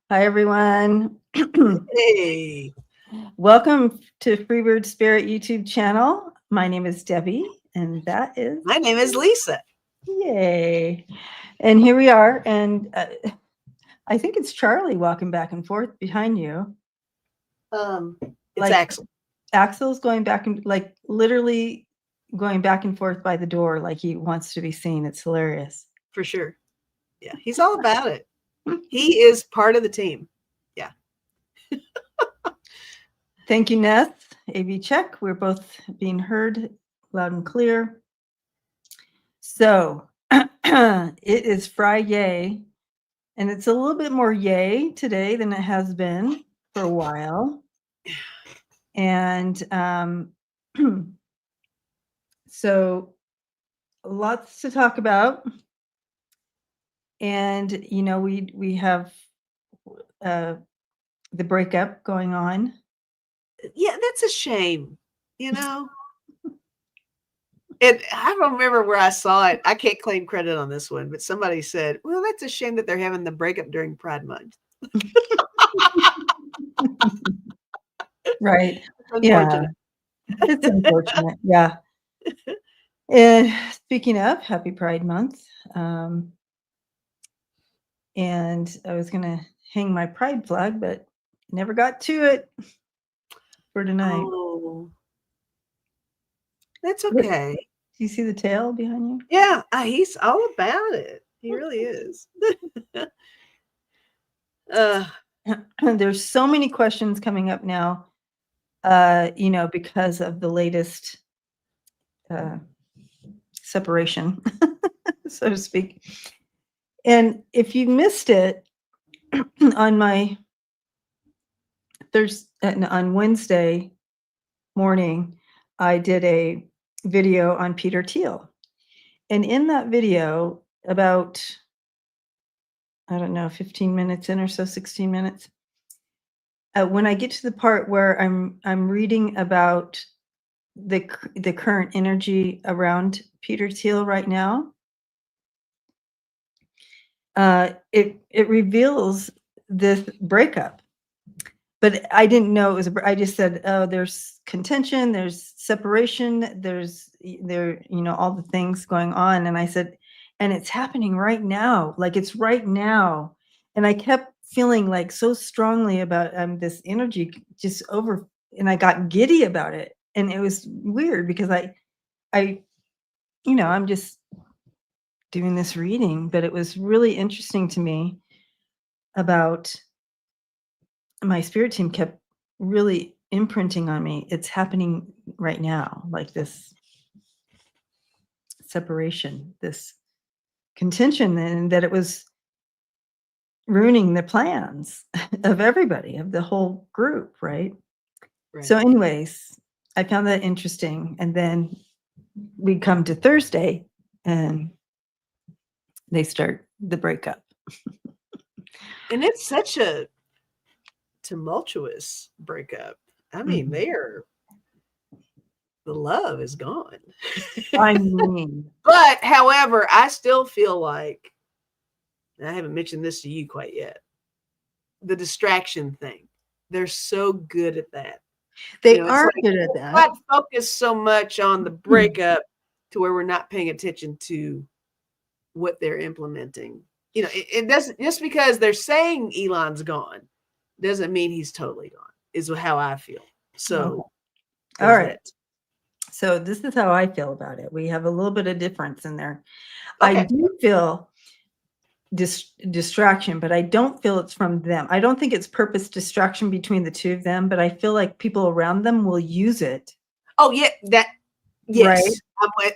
Hi, everyone. Hey, Welcome to Freebird Spirit YouTube channel. My name is Debbie, and that is my name is Lisa. yay. And here we are. And I think it's Charlie walking back and forth behind you. Um, it's Like Axel Axel's going back and like literally going back and forth by the door like he wants to be seen. It's hilarious. for sure. Yeah, he's all about it. He is part of the team. Yeah. Thank you, Neth. AV check. We're both being heard loud and clear. So it is Friday, and it's a little bit more yay today than it has been for a while. And so lots to talk about. And we have uh, the breakup going on. Yeah, that's a shame, you know? And I don't remember where I saw it. I can't claim credit on this one, but somebody said, well, that's a shame that they're having the breakup during Pride Month. Right. It's Yeah, unfortunate. it's unfortunate. Yeah. And speaking of Happy Pride Month, um, and I was going to hang my pride flag, but never got to it for tonight. Oh, that's Look, okay. do you see the tail behind Yeah, he's all about it. He really is. uh, you? There's so many questions coming up now, because of the latest uh, separation, so to speak. And if you missed it on my on Wednesday morning, I did a video on Peter Thiel. And in that video, about, I don't know, 15 minutes in or so, 16 minutes, when I get to the part where I'm reading about the current energy around Peter Thiel right now, it reveals this breakup. But I didn't know it was I just said, oh, there's contention, there's separation, there, all the things going on. And I said, and it's happening right now, like it's right now. And I kept feeling like so strongly about this energy just over, and I got giddy about it. And it was weird because I, I'm just doing this reading, but it was really interesting to me about my spirit team kept really imprinting on me. It's happening right now, like this separation, this contention, and that it was ruining the plans of everybody, of the whole group, right? right. So, anyways, I found that interesting. And then we come to Thursday and they start the breakup. And it's such a tumultuous breakup. I mean, Mhm. the love is gone. I mean, But however, I still feel like, and I haven't mentioned this to you quite yet, the distraction thing. They're so good at that. they It's are like good at let's that. not focus so much on the breakup to where we're not paying attention to what they're implementing. It doesn't, just because they're saying Elon's gone doesn't mean he's totally gone, is how I feel. Okay. So All there's right. that. So this is how I feel about it. We have a little bit of difference in there. I Okay. do feel distraction, but I don't feel it's from them. I don't think it's purpose distraction between the two of them, but I feel like people around them will use it, Oh yeah, right? yes.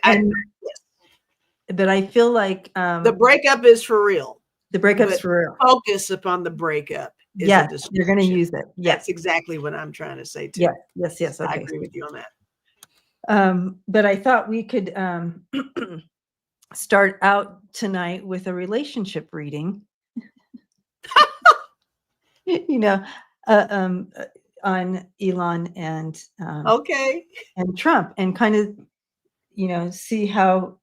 And Yes. but I feel like The breakup is for real, the breakup's but for real. focus upon the breakup is a Yes, they're going to distraction. use it. Yes, That's exactly what I'm trying to say too. yes, yes, yes. I Okay. agree with you on that. But I thought we could start out tonight with a relationship reading. you know, uh, um, uh, on Elon Okay. and Trump, and kind of see how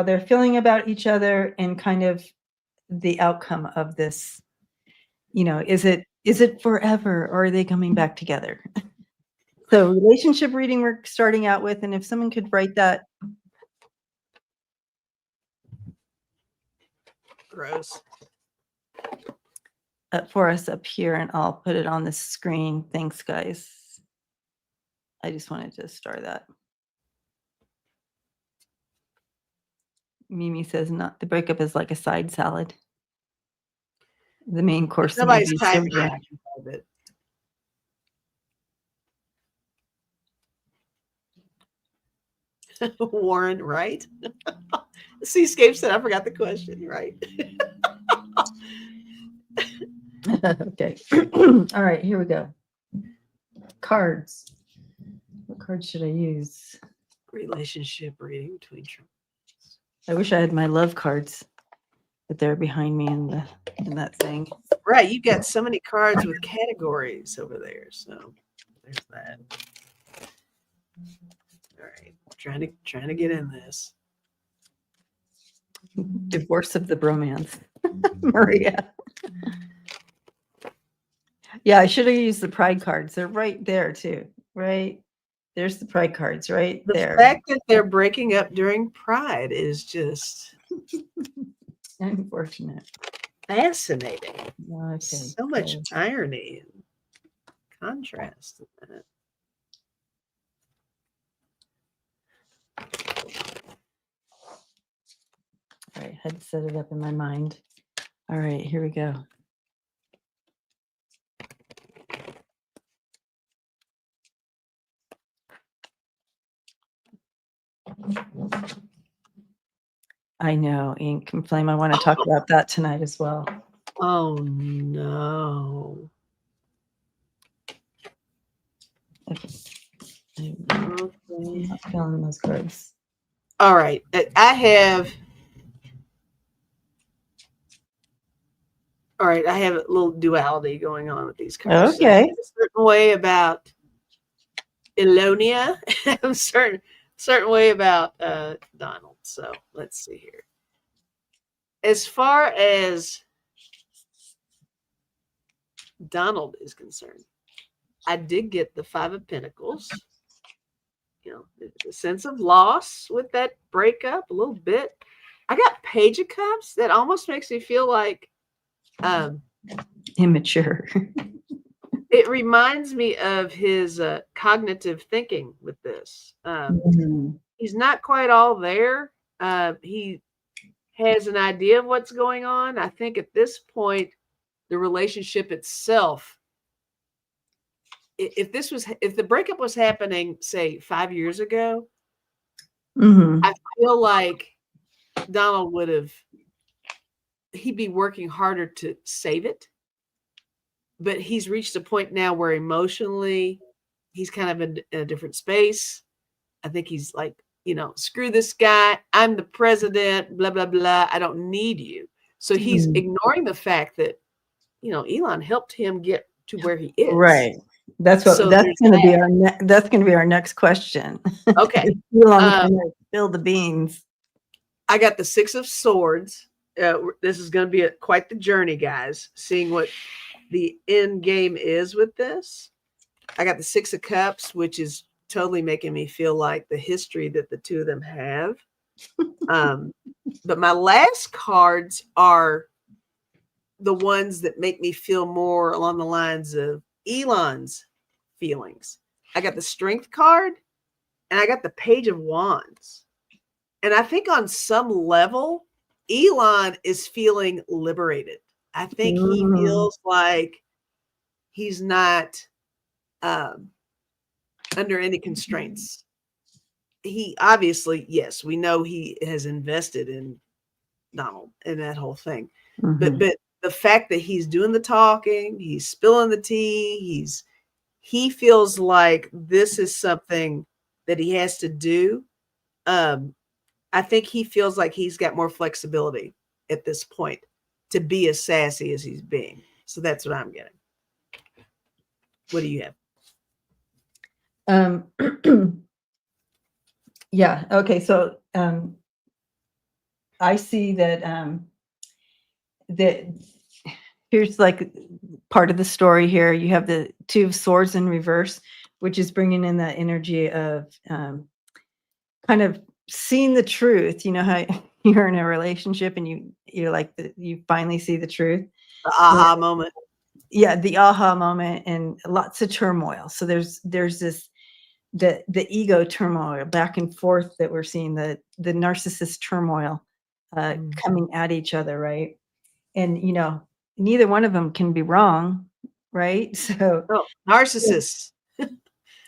they're feeling about each other and kind of the outcome of this is it forever, or are they coming back together? So relationship reading we're starting out with, and if someone could write that. Gross. For us up here, and I'll put it on the screen. Thanks, guys. I just wanted to star that. Mimi says, "Not the breakup is like a side salad. The main course." Nobody's typing. I can type it. Warren, right? Seascape said, I forgot the question, right? Okay. All right, here we go. Cards. What cards should I use? Relationship reading between Trump. I wish I had my love cards, but they're behind me in that thing. Right, you got so many cards with categories over there, so there's that. All right, trying to get in this. Divorce of the bromance. Maria. Yeah, I should have used the pride cards. They're right there too, right? There's the pride cards right there. The fact that they're breaking up during Pride is just unfortunate. Fascinating. Okay. So much irony and contrast in that. All right, had to set it up in my mind. All right, here we go. I know, ink and flame. I want to talk about that tonight as well. Oh no. Okay. I'm not feeling those cards. All right. I have a little duality going on with these cards. Okay. So I feel a certain way about Elonia, a certain way about Donald. So let's see here. As far as Donald is concerned, I did get the Five of Pentacles. The sense of loss with that breakup a little bit. I got Page of Cups. That almost makes me feel like immature. It reminds me of his cognitive thinking with this. He's not quite all there. He has an idea of what's going on. I think at this point, the relationship itself, if the breakup was happening, say 5 years ago, I feel like Donald he'd be working harder to save it. But he's reached a point now where emotionally he's kind of in a different space. I think he's like, screw this guy. I'm the president, blah, blah, blah. I don't need you. So he's ignoring the fact that, Elon helped him get to where he is. Right. That's going to be our next question. Okay. Elon can spill the beans. I got the Six of Swords. This is going to be quite the journey, guys, seeing what the end game is with this. I got the Six of Cups, which is totally making me feel like the history that the two of them have. But my last cards are the ones that make me feel more along the lines of Elon's feelings. I got the Strength card and I got the Page of Wands. And I think on some level, Elon is feeling liberated. I think he feels like he's not under any constraints. He obviously, yes, we know he has invested in Donald and that whole thing. But the fact that he's doing the talking, he's spilling the tea, he feels like this is something that he has to do. I think he feels like he's got more flexibility at this point to be as sassy as he's being. So that's what I'm getting. What do you have? Yeah. Okay. So I see that that here's like part of the story here. You have the Two of Swords in reverse, which is bringing in that energy of kind of seeing the truth. You know how you're in a relationship and you're like you finally see the truth. The aha moment. Yeah, the aha moment and lots of turmoil. So there's this the ego turmoil back and forth that we're seeing, the narcissist turmoil coming at each other, right? And neither one of them can be wrong, right? So Oh, narcissists.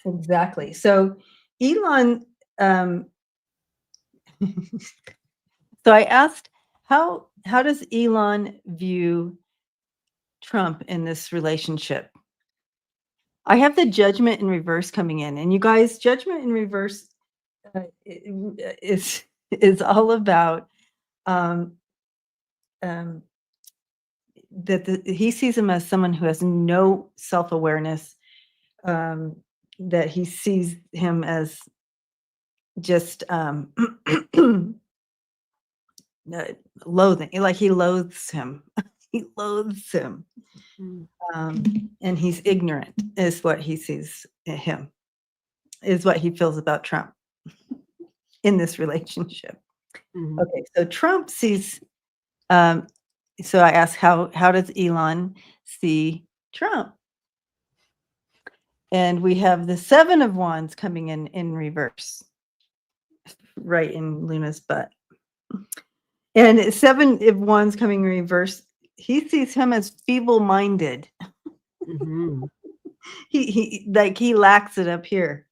exactly. So Elon, so I asked, how does Elon view Trump in this relationship? I have the Judgment in reverse coming in, and you guys, Judgment in reverse is all about um, um, that he sees him as someone who has no self-awareness, that he sees him as just loathing, like he loathes him. He loathes him. And he's ignorant is what he sees in him, is what he feels about Trump in this relationship. Okay, so Trump sees, so I asked, how does Elon see Trump? And we have the Seven of Wands coming in reverse, right in Luna's butt. And Seven of Wands coming in reverse, he sees him as feeble-minded. He lacks it up here.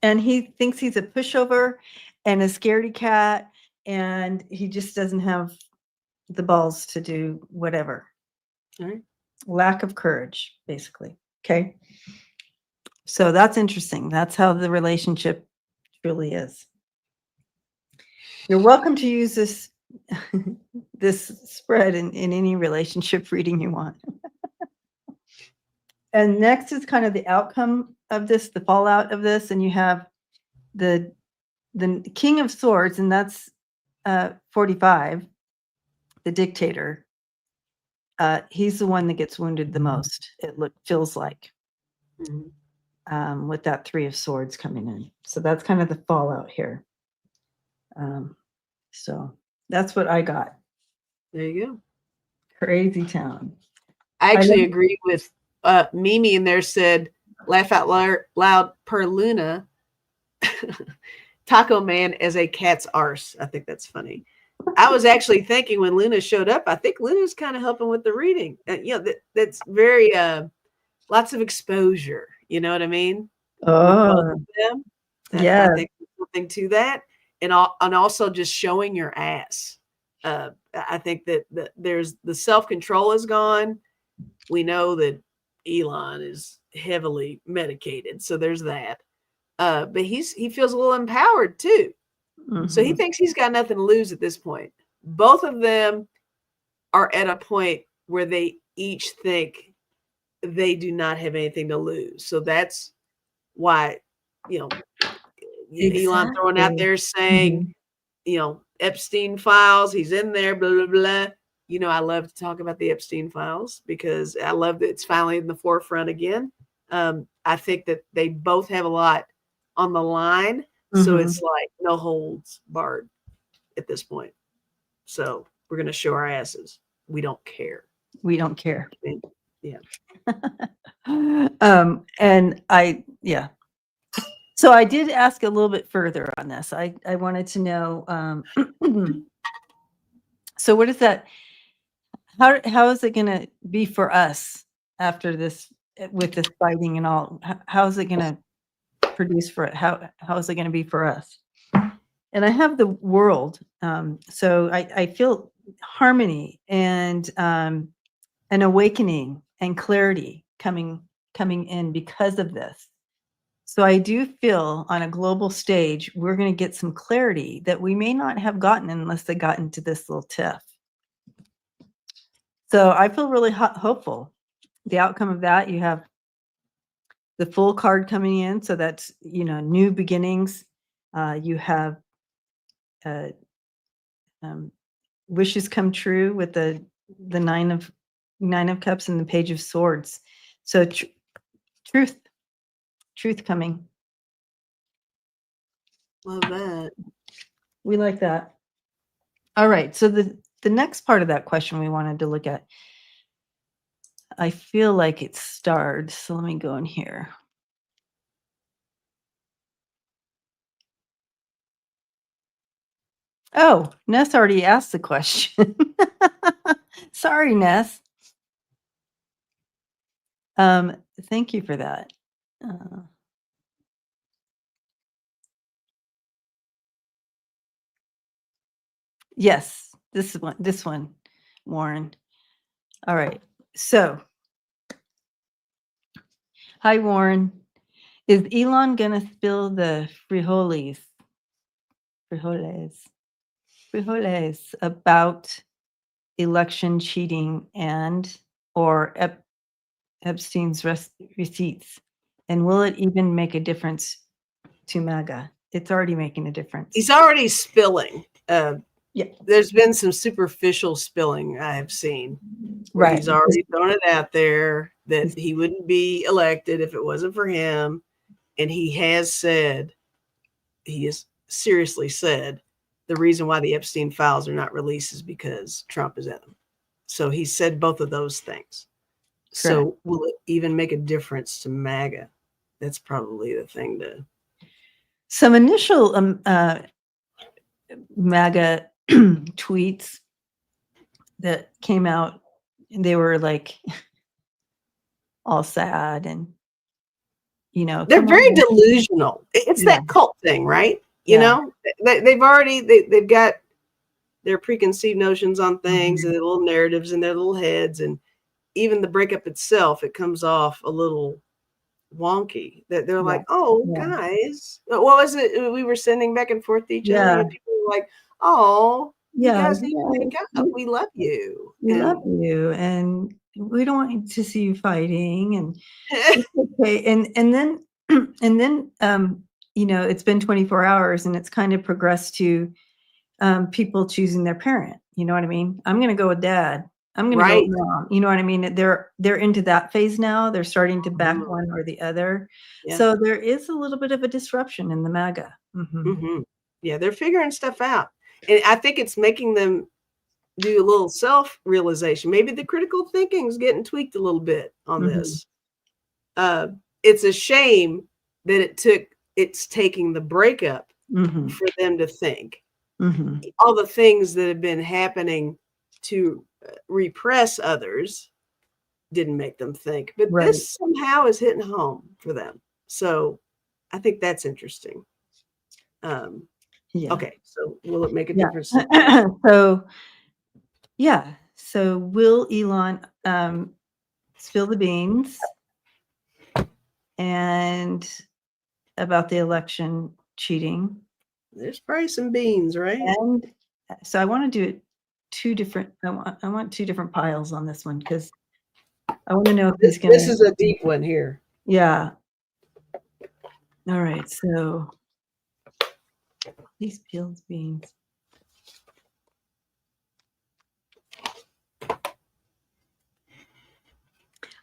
And he thinks he's a pushover and a scaredy cat, and he just doesn't have the balls to do whatever. Right. Lack of courage, basically. Okay. So that's interesting. That's how the relationship truly is. You're welcome to use this this spread in any relationship reading you want. And next is kind of the outcome of this, the fallout of this, and you have the King of Swords, and that's 45, the dictator. He's the one that gets wounded the most, it feels like, with that Three of Swords coming in. So that's kind of the fallout here. So that's what I got. There you go. Crazy town. I actually agree with Mimi in there said, laugh out loud per Luna. Taco Man as a cat's arse. I think that's funny. I was actually thinking when Luna showed up, I think Luna's kind of helping with the reading. That's very lots of exposure. You know what I mean? With both of them. Yeah. I think there's something to that. And also just showing your ass. I think that there's the self-control is gone. We know that Elon is heavily medicated. So there's that. But he feels a little empowered too. So he thinks he's got nothing to lose at this point. Both of them are at a point where they each think they do not have anything to lose. So that's why, Elon throwing out there saying, Epstein files, he's in there, blah, blah, blah. I love to talk about the Epstein files because I love that it's finally in the forefront again. I think that they both have a lot on the line. So it's like no holds barred at this point. So we're going to show our asses. We don't care. We don't care. Yeah. And so I did ask a little bit further on this. I wanted to know, so what is that? How is it going to be for us after this, with this fighting and all? How is it going to produce for it? How is it going to be for us? And I have the World. So I feel harmony and an awakening and clarity coming in because of this. So I do feel on a global stage, we're going to get some clarity that we may not have gotten unless they got into this little tiff. So I feel really hopeful. The outcome of that, you have the Full card coming in. So that's, new beginnings. You have wishes come true with the nine of cups and the page of swords. So truth coming. Love that. We like that. All right. So the next part of that question we wanted to look at, I feel like it's starred. So let me go in here. Oh, Ness already asked the question. Sorry, Ness. Thank you for that. Yes, this one, Warren. All right. So, hi, Warren. Is Elon gonna spill the frijoles about election cheating and or Epstein's receipts? And will it even make a difference to MAGA? It's already making a difference. He's already spilling. Yeah. There's been some superficial spilling I have seen. Right. He's already thrown it out there that he wouldn't be elected if it wasn't for him. And he has seriously said, the reason why the Epstein files are not released is because Trump is in them. So he said both of those things. Correct. So will it even make a difference to MAGA? That's probably the thing to. Some initial MAGA tweets that came out, they were like all sad and, you know, they're very delusional. It's that cult thing, right? You know, they've got their preconceived notions on things and their little narratives in their little heads. And even the breakup itself, it comes off a little wonky. That they're like, oh, guys, what was it we were sending back and forth to each other? And people were like, oh, you guys need to make up. We love you. We love you. And we don't want to see you fighting. And it's okay. And then you know, it's been 24 hours and it's kind of progressed to people choosing their parent. You know what I mean? I'm going to go with dad. I'm going to go with mom. You know what I mean? They're into that phase now. They're starting to back one or the other. Yeah. So there is a little bit of a disruption in the MAGA. Yeah, they're figuring stuff out. And I think it's making them do a little self-realization. Maybe the critical thinking is getting tweaked a little bit on this. It's a shame that it's taking the breakup for them to think. All the things that have been happening to repress others didn't make them think, but this somehow is hitting home for them. So I think that's interesting. Okay, so will it make a difference? So will Elon spill the beans and about the election cheating? There's probably some beans, right? And so I want to do it two different. I want two different piles on this one because I want to know if he's going. This is a deep one here. Yeah. All right. So these peeled beans.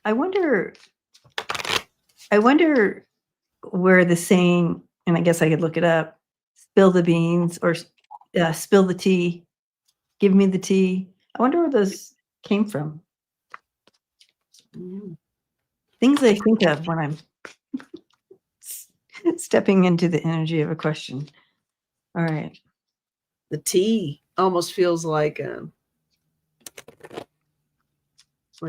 I wonder where the saying, and I guess I could look it up, spill the beans or spill the tea, give me the tea. I wonder where those came from. Things I think of when I'm stepping into the energy of a question. All right. The tea almost feels like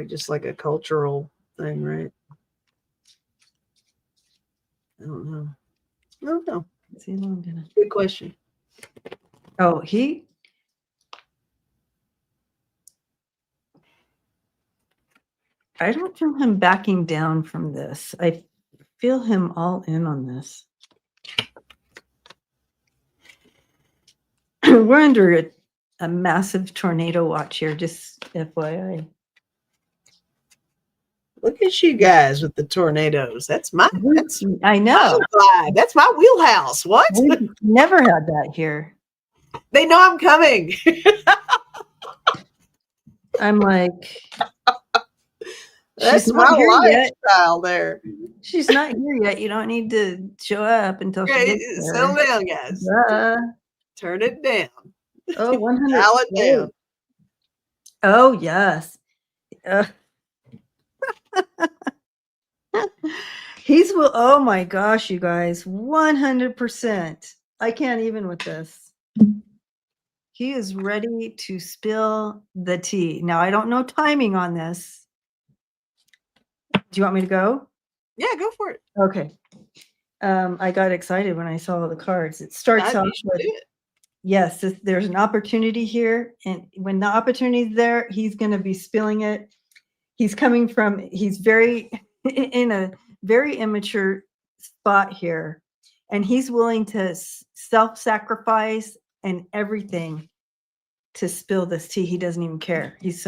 just like a cultural thing, right? I don't know. Good question. Oh, I don't feel him backing down from this. I feel him all in on this. We're under a massive tornado watch here, just FYI. Look at you guys with the tornadoes. I know. That's my wheelhouse. What? We've never had that here. They know I'm coming. I'm like, she's That's not my here yet. lifestyle there. She's not here yet. You don't need to show up until she gets Settle there. down, guys. Duh. Turn it down. Oh, 100. Dial it down. Oh, yes. Oh my gosh, you guys, 100%. I can't even with this. He is ready to spill the tea. Now, I don't know timing on this. Do you want me to go? Yeah, go for it. Okay. I got excited when I saw the cards. It starts off with, yes, there's an opportunity here. And when the opportunity is there, he's going to be spilling it. He's very in a very immature spot here. And he's willing to self-sacrifice and everything to spill this tea. He doesn't even care. He's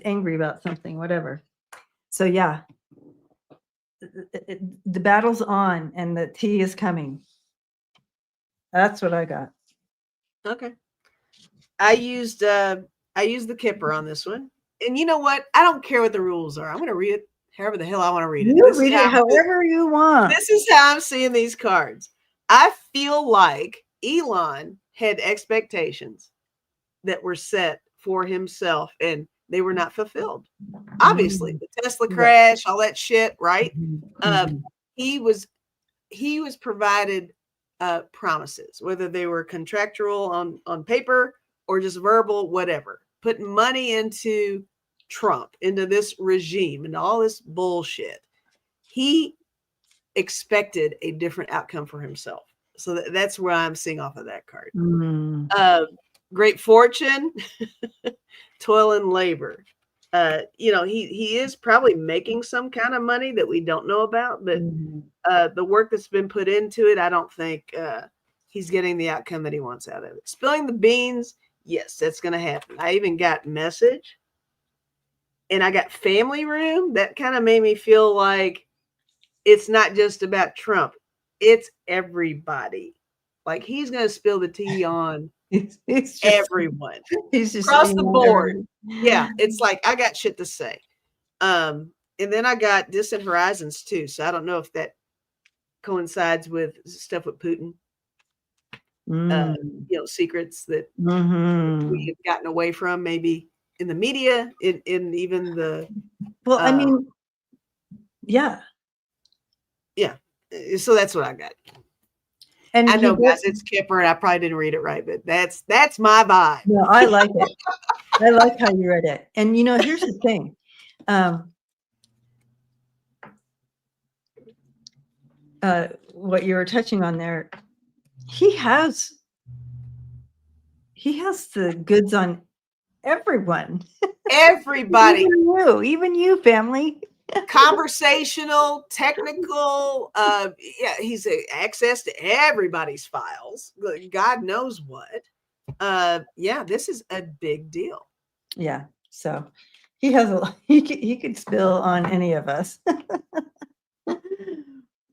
angry about something, whatever. So yeah, the battle's on and the tea is coming. That's what I got. Okay. I used the Kipper on this one. And you know what? I don't care what the rules are. I'm going to read it however the hell I want to read it. You read it however you want. This is how I'm seeing these cards. I feel like Elon had expectations that were set for himself and they were not fulfilled. Obviously, the Tesla crash, all that shit, right? He was provided promises, whether they were contractual on paper or just verbal, whatever. Putting money into Trump, into this regime, and all this bullshit. He expected a different outcome for himself. So that's where I'm seeing off of that card. Great fortune, toil and labor. He is probably making some kind of money that we don't know about, but the work that's been put into it, I don't think he's getting the outcome that he wants out of it. Spilling the beans, yes, that's going to happen. I even got message and I got family room. That kind of made me feel like it's not just about Trump. It's everybody. Like he's going to spill the tea on everyone. He's just across the board. Yeah, it's like I got shit to say. And then I got Distant Horizons too. So I don't know if that coincides with stuff with Putin. Secrets that we have gotten away from, maybe in the media, in even the. Well, I mean, yeah. So that's what I got. And I know, guys, it's Kipper, and I probably didn't read it right, but that's my vibe. No, I like it. I like how you read it. And here's the thing. What you were touching on there, he has the goods on everyone. Everybody. Even you, family. Conversational, technical, he's access to everybody's files. God knows what. This is a big deal. Yeah. So he has he could spill on any of us.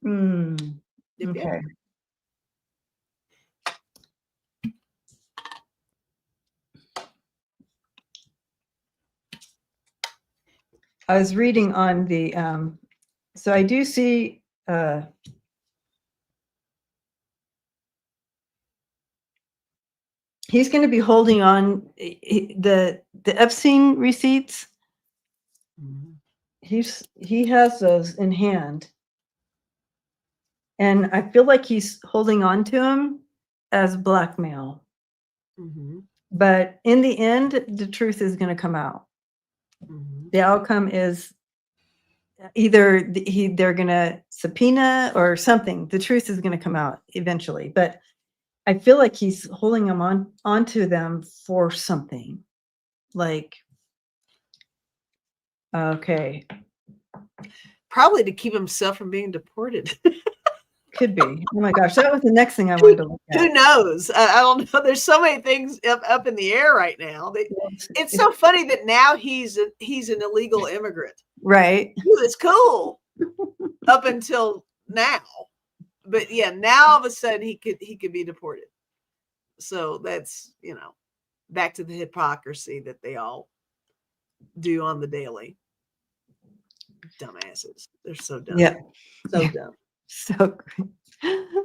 Okay. I was reading on the so I do see he's going to be holding on the Epstein receipts. He has those in hand. And I feel like he's holding on to them as blackmail. But in the end, the truth is going to come out. The outcome is either they're going to subpoena or something. The truth is going to come out eventually. But I feel like he's holding them onto them for something. Like, okay. Probably to keep himself from being deported. Could be. Oh my gosh, that was the next thing I wanted to look at. Who knows? I don't know. There's so many things up in the air right now. It's so funny that now he's an illegal immigrant. Right. It's cool up until now. But yeah, now all of a sudden he could be deported. So that's, back to the hypocrisy that they all do on the daily. Dumbasses. They're so dumb. Yeah. So Yeah. dumb.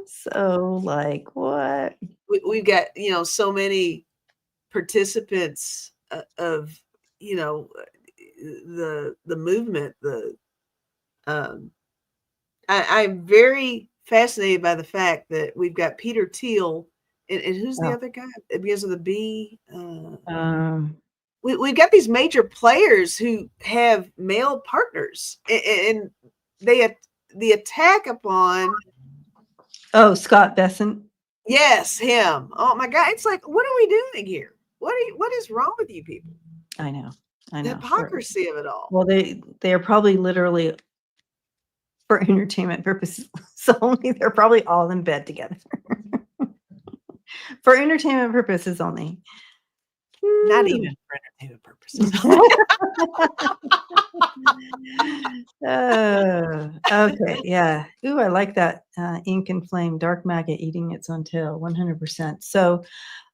So like what? We've got, so many participants of, the movement. I'm very fascinated by the fact that we've got Peter Thiel and who's the other guy? Because of the B. We've got these major players who have male partners, and the attack upon. Oh, Scott Besant. Yes, him. Oh my God! It's like, what are we doing here? What is wrong with you people? I know. The hypocrisy of it all. Well, they are probably literally for entertainment purposes. So only they're probably all in bed together. For entertainment purposes only. Not even for entertainment purposes. Okay, yeah. Ooh, I like that ink and flame, dark maggot eating its own tail, 100%. So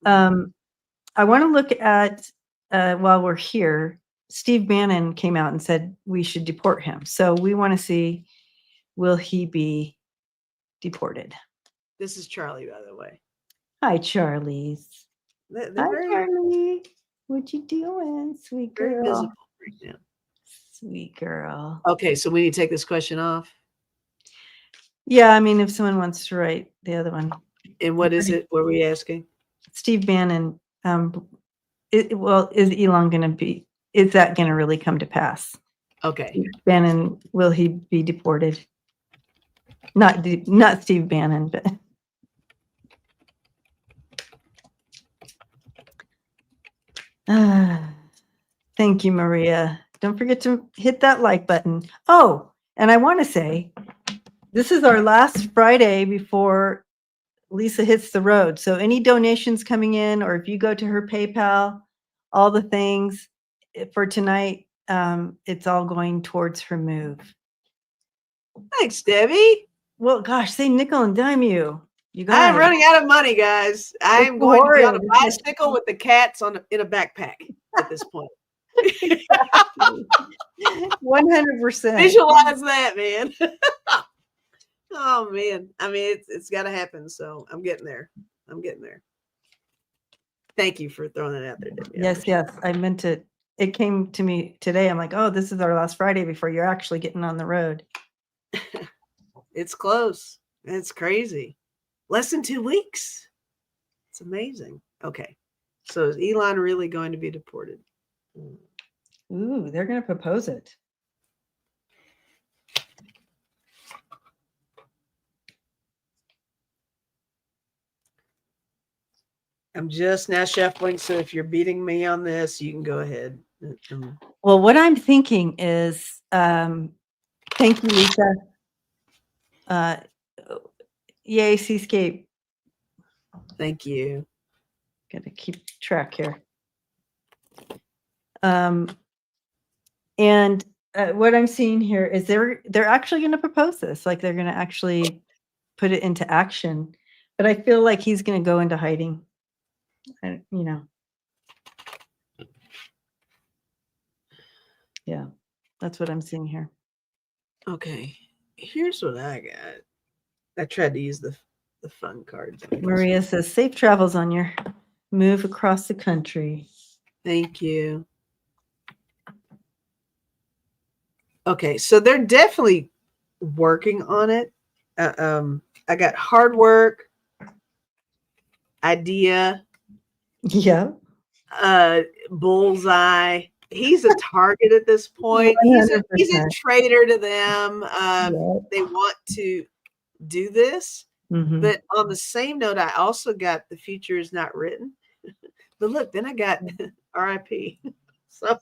I want to look at, while we're here, Steve Bannon came out and said we should deport him. So we want to see, will he be deported? This is Charlie, by the way. Hi, Charlie's. They're Hi, very, Charlie. What you doing, sweet girl? very visible right now. Sweet girl. Okay, so we need to take this question off. Yeah, I mean, if someone wants to write the other one. And what is it? What were we asking? Steve Bannon. Is Elon going to be? Is that going to really come to pass? Okay. Steve Bannon, will he be deported? Not Steve Bannon, but. Thank you, Maria. Don't forget to hit that like button. Oh, and I want to say, this is our last Friday before Lisa hits the road. So any donations coming in, or if you go to her PayPal, all the things for tonight, it's all going towards her move. Thanks, Debbie. Well, gosh, say nickel and dime you. You guys. I'm running out of money, guys. I'm going to be on a bicycle with the cats in a backpack at this point. 100%. Visualize that, man. Oh man. I mean, it's got to happen. So I'm getting there. Thank you for throwing that out there, Debbie. Yes. I meant it. It came to me today. I'm like, oh, this is our last Friday before you're actually getting on the road. It's close. It's crazy. Less than 2 weeks. It's amazing. Okay. So is Elon really going to be deported? Ooh, they're going to propose it. I'm just now shuffling. So if you're beating me on this, you can go ahead. Well, what I'm thinking is, thank you, Lisa. Yay, Seascape. Thank you. Got to keep track here. And what I'm seeing here is they're actually going to propose this, like they're going to actually put it into action. But I feel like he's going to go into hiding. Yeah, that's what I'm seeing here. Okay, here's what I got. I tried to use the fun cards. Maria says, safe travels on your move across the country. Thank you. Okay, so they're definitely working on it. I got hard work, idea. Yeah. Bullseye. He's a target at this point. He's a traitor to them. They want to do this. Mm-hmm. But on the same note, I also got the future is not written. But look, then I got RIP. So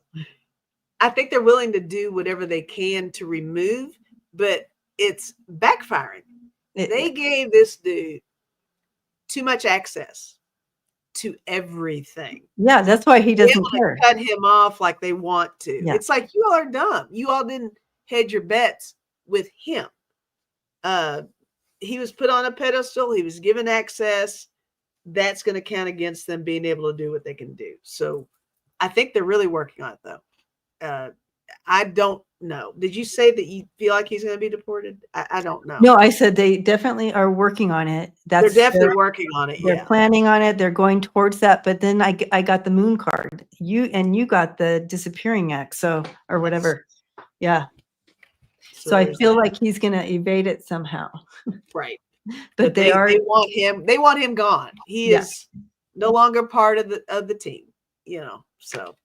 I think they're willing to do whatever they can to remove, but it's backfiring. They gave this dude too much access to everything. Yeah, that's why he doesn't care. Cut him off like they want to. Yeah. It's like, you all are dumb. You all didn't hedge your bets with him. He was put on a pedestal. He was given access. That's going to count against them being able to do what they can do. So I think they're really working on it, though. I don't know. Did you say that you feel like he's going to be deported? I don't know. No, I said they definitely are working on it. They're definitely working on it. They're Yeah. planning on it. They're going towards that. But then I got the moon card. You got the disappearing act. So, or whatever. Yeah. So I feel like he's going to evade it somehow. Right. But they want him. They want him gone. He is no longer part of the team. You know. So.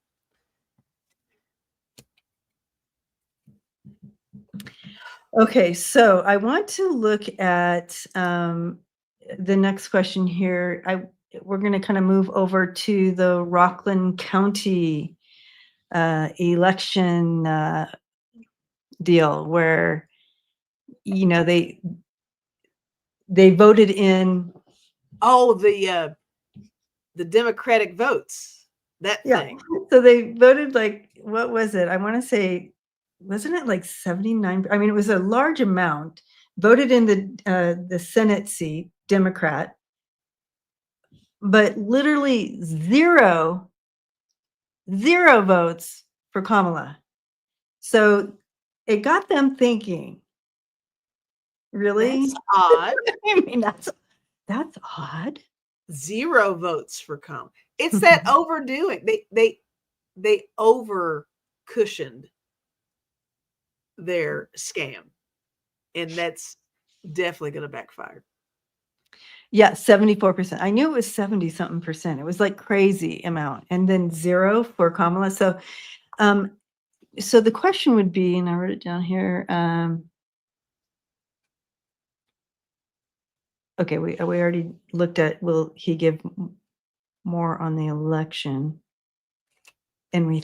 Okay, so I want to look at the next question here. We're going to kind of move over to the Rockland County election deal, where they voted in. Oh, the Democratic votes. That thing. So they voted like, what was it? I want to say, wasn't it like 79? I mean, it was a large amount voted in the Senate seat, Democrat, but literally zero votes for Kamala. So it got them thinking, really? That's odd. I mean, that's odd. Zero votes for Kamala. It's that overdoing. They over cushioned their scam, and that's definitely going to backfire. Yeah, 74%. I knew it was 70 something percent. It was like crazy amount, and then zero for Kamala. So, so the question would be, and I wrote it down here. Okay, we already looked at, will he give more on the election? And we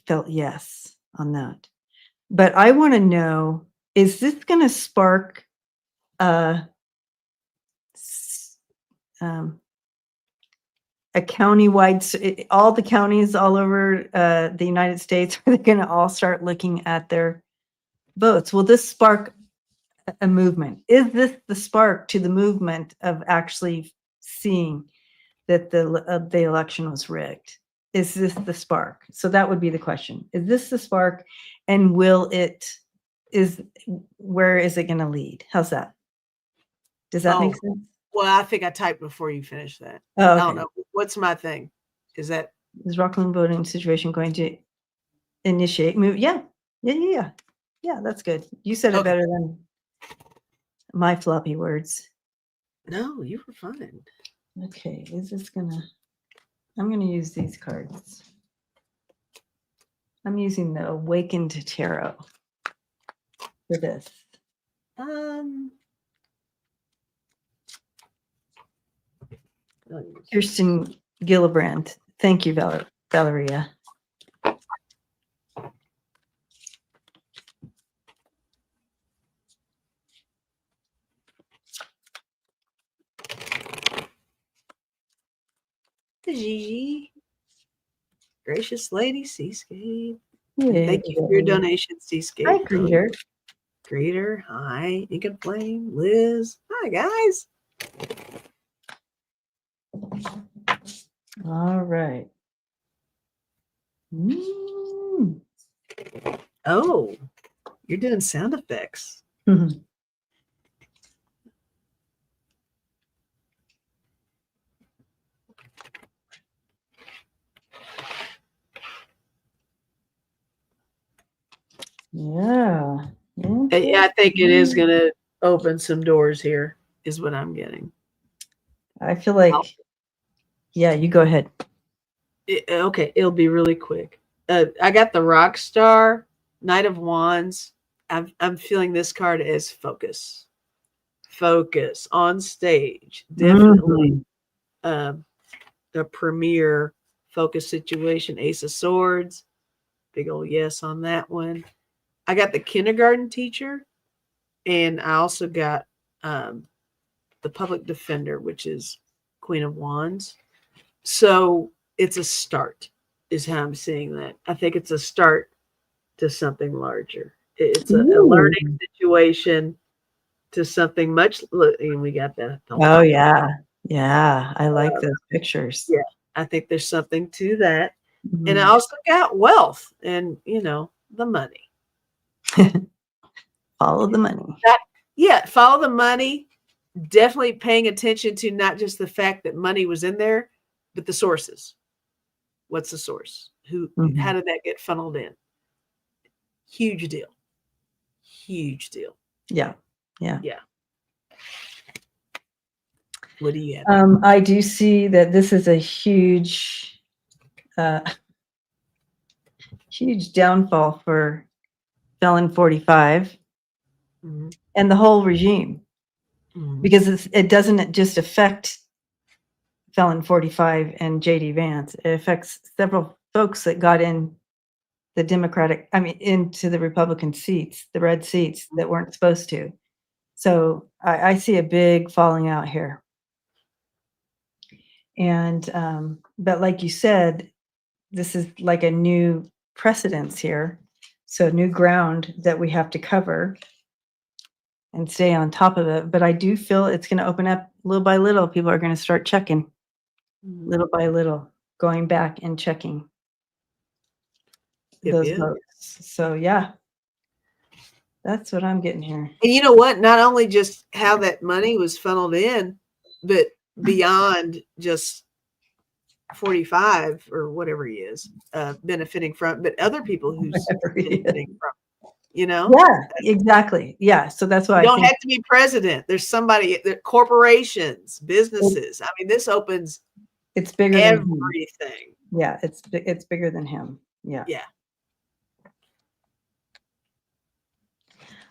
felt yes on that. But I want to know, is this going to spark a countywide, all the counties all over the United States, are they going to all start looking at their votes? Will this spark a movement? Is this the spark to the movement of actually seeing that the election was rigged? Is this the spark? So that would be the question. Is this the spark? And where is it going to lead? How's that? Does that make sense? Well, I think I typed before you finished that. Oh, okay. I don't know. What's my thing? Is Rockland voting situation going to initiate move? Yeah. That's good. You said it better than my floppy words. No, you were fine. Okay, I'm gonna use these cards. I'm using the Awakened Tarot for this. Kirsten Gillibrand. Thank you, Valeria. Gigi. Gracious lady, Seascape. Thank you for your donation, Seascape. Hi, Greeter. Greeter. Hi, Ink and Flame. Liz. Hi, guys. All right. Oh, you're doing sound effects. Yeah. I think it is going to open some doors here, is what I'm getting. I feel like, yeah, you go ahead. Okay, it'll be really quick. I got the Rock Star, Knight of Wands. I'm feeling this card as focus. Focus on stage. Definitely a premier focus situation. Ace of Swords. Big old yes on that one. I got the kindergarten teacher, and I also got the public defender, which is Queen of Wands. So it's a start, is how I'm seeing that. I think it's a start to something larger. It's a learning situation to something much. And we got that. Oh, yeah. Yeah. I like those pictures. Yeah. I think there's something to that. And I Mhm. also got wealth and, the money. Follow the money. That Yeah, follow the money, definitely paying attention to not just the fact that money was in there, but the sources. What's the source? How Mhm. did that get funneled in? Huge deal. Huge deal. Yeah. Yeah. Yeah. What do you have? I do see that this is a huge, uh, huge downfall for Felon 45 Mhm. and the whole regime, Mhm. because it doesn't just affect Felon 45 and JD Vance. It affects several folks that got in into the Republican seats, the red seats that weren't supposed to. So I see a big falling out here. And, but like you said, this is like a new precedence here. So new ground that we have to cover and stay on top of it. But I do feel it's going to open up little by little. People are going to start checking Mhm. little by little, going back and checking Yep, those yep. votes. So yeah, that's what I'm getting here. And you know what? Not only just how that money was funneled in, but beyond just 45 or whatever he is benefiting from, but other people who's Whatever it benefiting is. from. Yeah, exactly. Yeah. So that's why You I don't think have to be president. There's somebody, corporations, businesses. I mean, this opens it's bigger than him. everything. Yeah, it's bigger than him. Yeah. Yeah.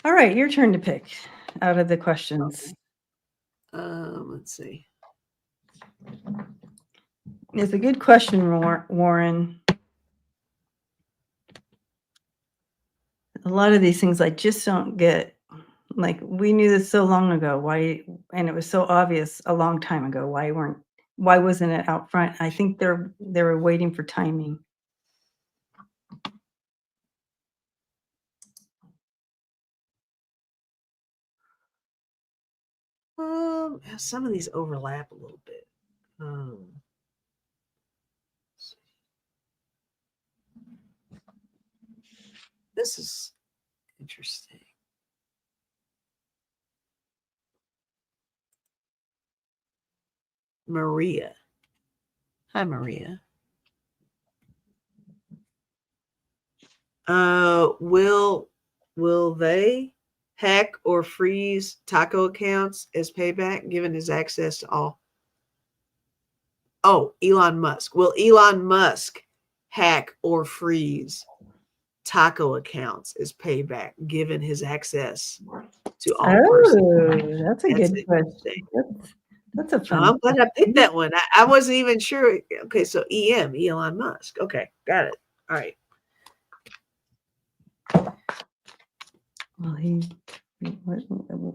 All right, your turn to pick out of the questions. Let's see. It's a good question, Warren. A lot of these things I just don't get. Like, we knew this so long ago. Why? And it was so obvious a long time ago. Why wasn't it out front? I think they were waiting for timing. Some of these overlap a little bit. This is interesting. Maria. Hi, Maria. Will they hack or freeze taco accounts as payback given his access to all? Oh, Elon Musk. Will Elon Musk hack or freeze taco accounts as payback given his access to all personal? Oh, that's a That's good interesting. question. That's a Oh, fun I'm glad I picked question. that one. I wasn't even sure. Okay, so Elon Musk. Okay, got it. All right.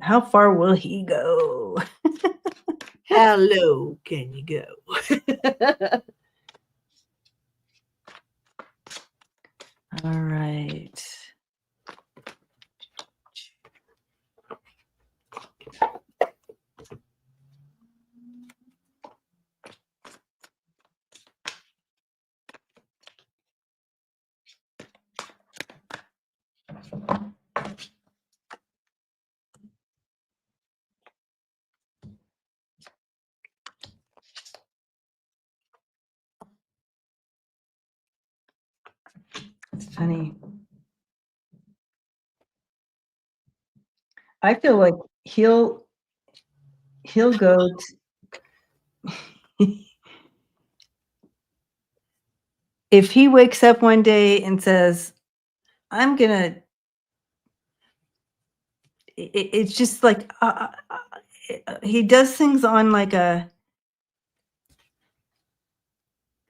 How far will he go? How low can you go? All right. It's funny. I feel like he'll go if he wakes up one day and says, I'm gonna it's just like he does things on like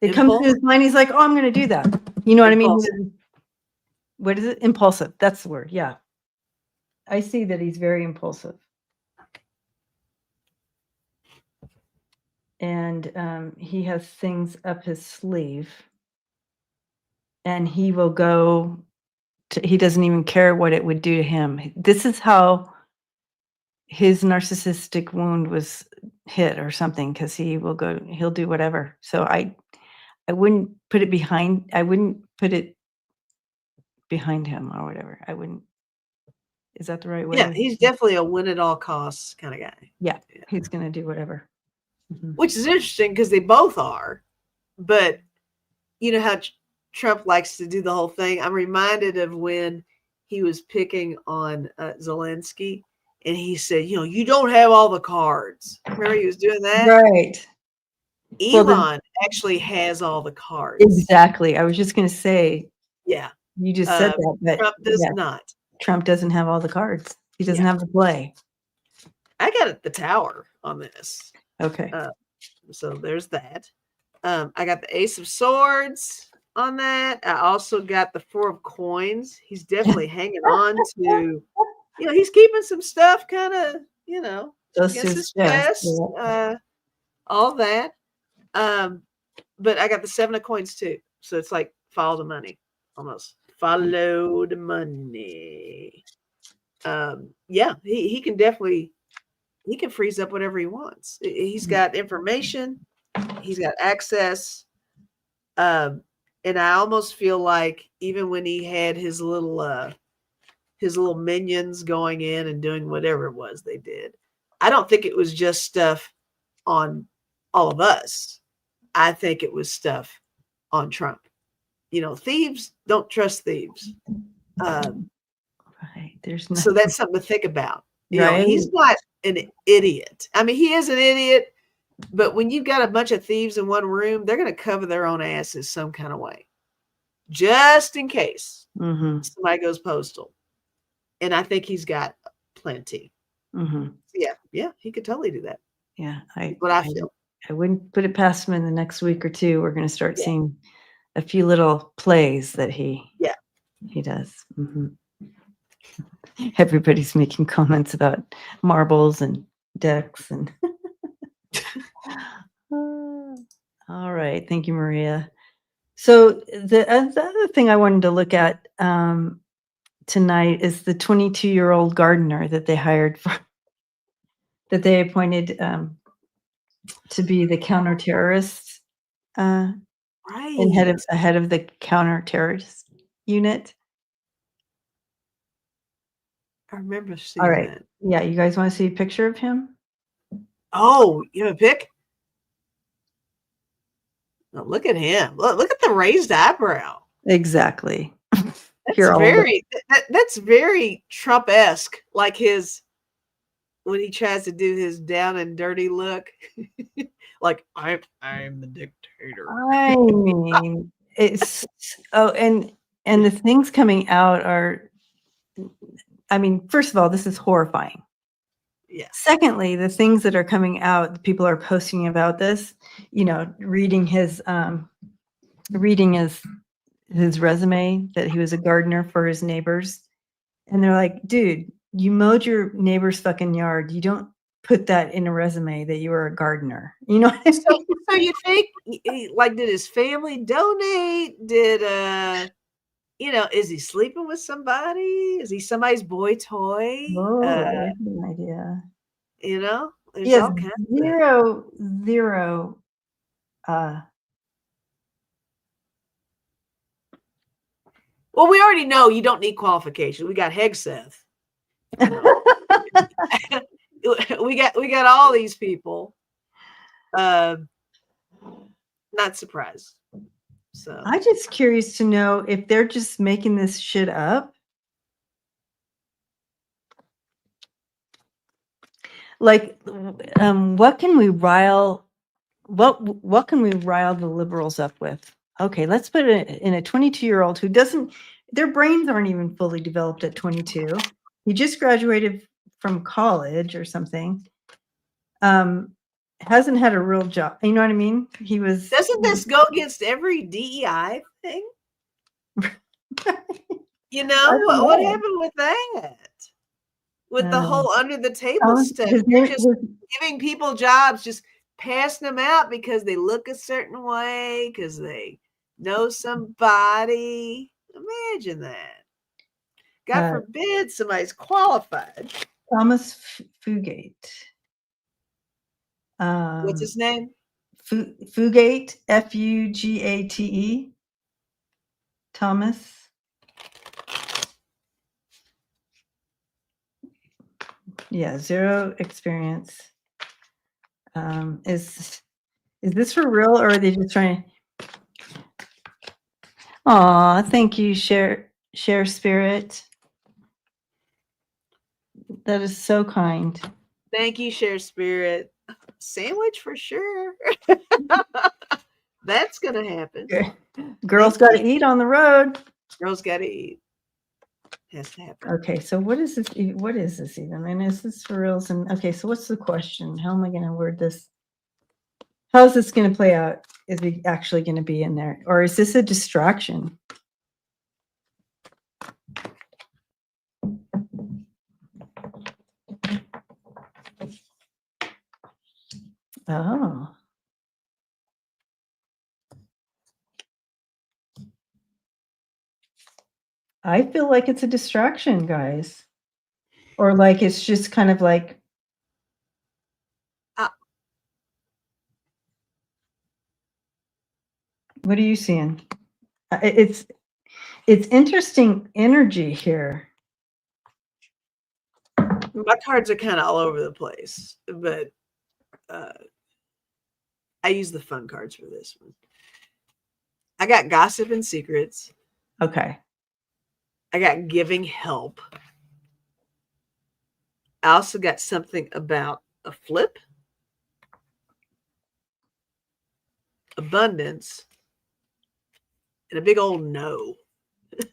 it comes to Impulse. his mind, he's like, oh, I'm gonna do that. You know what I mean? Impulsive. What is it? Impulsive. That's the word. Yeah. I see that he's very impulsive. And he has things up his sleeve. And he will go he doesn't even care what it would do to him. This is how his narcissistic wound was hit or something, because he'll do whatever. So I wouldn't put it behind. I wouldn't put it behind him or whatever. I wouldn't. Is that the right way? Yeah, he's definitely a win at all costs kind of guy. Yeah, he's gonna do whatever. Which is interesting because they both are, but you know how Trump likes to do the whole thing. I'm reminded of when he was picking on Zelensky, and he said, you don't have all the cards. Remember he was doing that? Right. Elon actually has all the cards. Exactly. I was just going to say. Yeah. You just said that, but Trump does not. Trump doesn't have all the cards. He doesn't have the play. I got the tower on this. Okay. So there's that. I got the Ace of Swords on that. I also got the Four of Coins. He's definitely hanging on to, he's keeping some stuff kind of, against his chest, all that. But I got the Seven of Coins too. So it's like follow the money, almost. Follow the money. Yeah, he can definitely, he can freeze up whatever he wants. He's got information. He's got access. And I almost feel like even when he had his little minions going in and doing whatever it was they did, I don't think it was just stuff on all of us. I think it was stuff on Trump. Thieves don't trust thieves. Right. So that's something to think about. Right. He's not an idiot. I mean, he is an idiot, but when you've got a bunch of thieves in one room, they're going to cover their own asses some kind of way, just in case somebody goes postal. And I think he's got plenty. Yeah, he could totally do that. Yeah, what I feel. I wouldn't put it past him in the next week or two. We're going to start seeing a few little plays that he does. Everybody's making comments about marbles and decks and all right. Thank you, Maria. So the other thing I wanted to look at tonight is the 22-year-old gardener that they hired that they appointed to be the counterterrorist ahead of the counterterrorist unit. I remember seeing that. Yeah, you guys want to see a picture of him? Oh, you have a pic? Oh, look at him. Look at the raised eyebrow. Exactly. That's very Trump-esque, like when he tries to do his down and dirty look. Like, I'm the dictator. I mean, it's and the things coming out are, I mean, first of all, this is horrifying. Yeah. Secondly, the things that are coming out, people are posting about this, reading his resume that he was a gardener for his neighbors. And they're like, dude, you mowed your neighbor's fucking yard. You don't put that in a resume that you were a gardener. You know what I mean? So you think, did his family donate? Is he sleeping with somebody? Is he somebody's boy toy? Oh, I have an idea. There's all kinds of zero. Well, we already know you don't need qualification. We got Hegseth. we got all these people. Not surprised. So I'm just curious to know if they're just making this shit up. Like, what can we rile the liberals up with? Okay, let's put it in a 22-year-old who their brains aren't even fully developed at 22. He just graduated from college or something. Hasn't had a real job. You know what I mean? Doesn't this go against every DEI thing? What happened with that? With the whole under the table stuff. You're just giving people jobs, just passing them out because they look a certain way, because they know somebody. Imagine that. God forbid somebody's qualified. Thomas Fugate. What's his name? Fugate, Fugate, Thomas. Yeah, zero experience. Is this for real, or are they just trying? Aw, thank you, share spirit. That is so kind. Thank you, Share Spirit. Sandwich for sure. That's gonna happen. Girls got to eat on the road. Girls got to eat. Has to happen. Okay, so what is this? What is this even? I mean, is this for reals? And okay, so what's the question? How am I going to word this? How's this going to play out? Is he actually going to be in there, or is this a distraction? Oh. I feel like it's a distraction, guys. Or like it's just kind of like what are you seeing? It's interesting energy here. My cards are kind of all over the place, but I use the fun cards for this one. I got gossip and secrets. Okay. I got giving help. I also got something about a flip, abundance, and a big old no.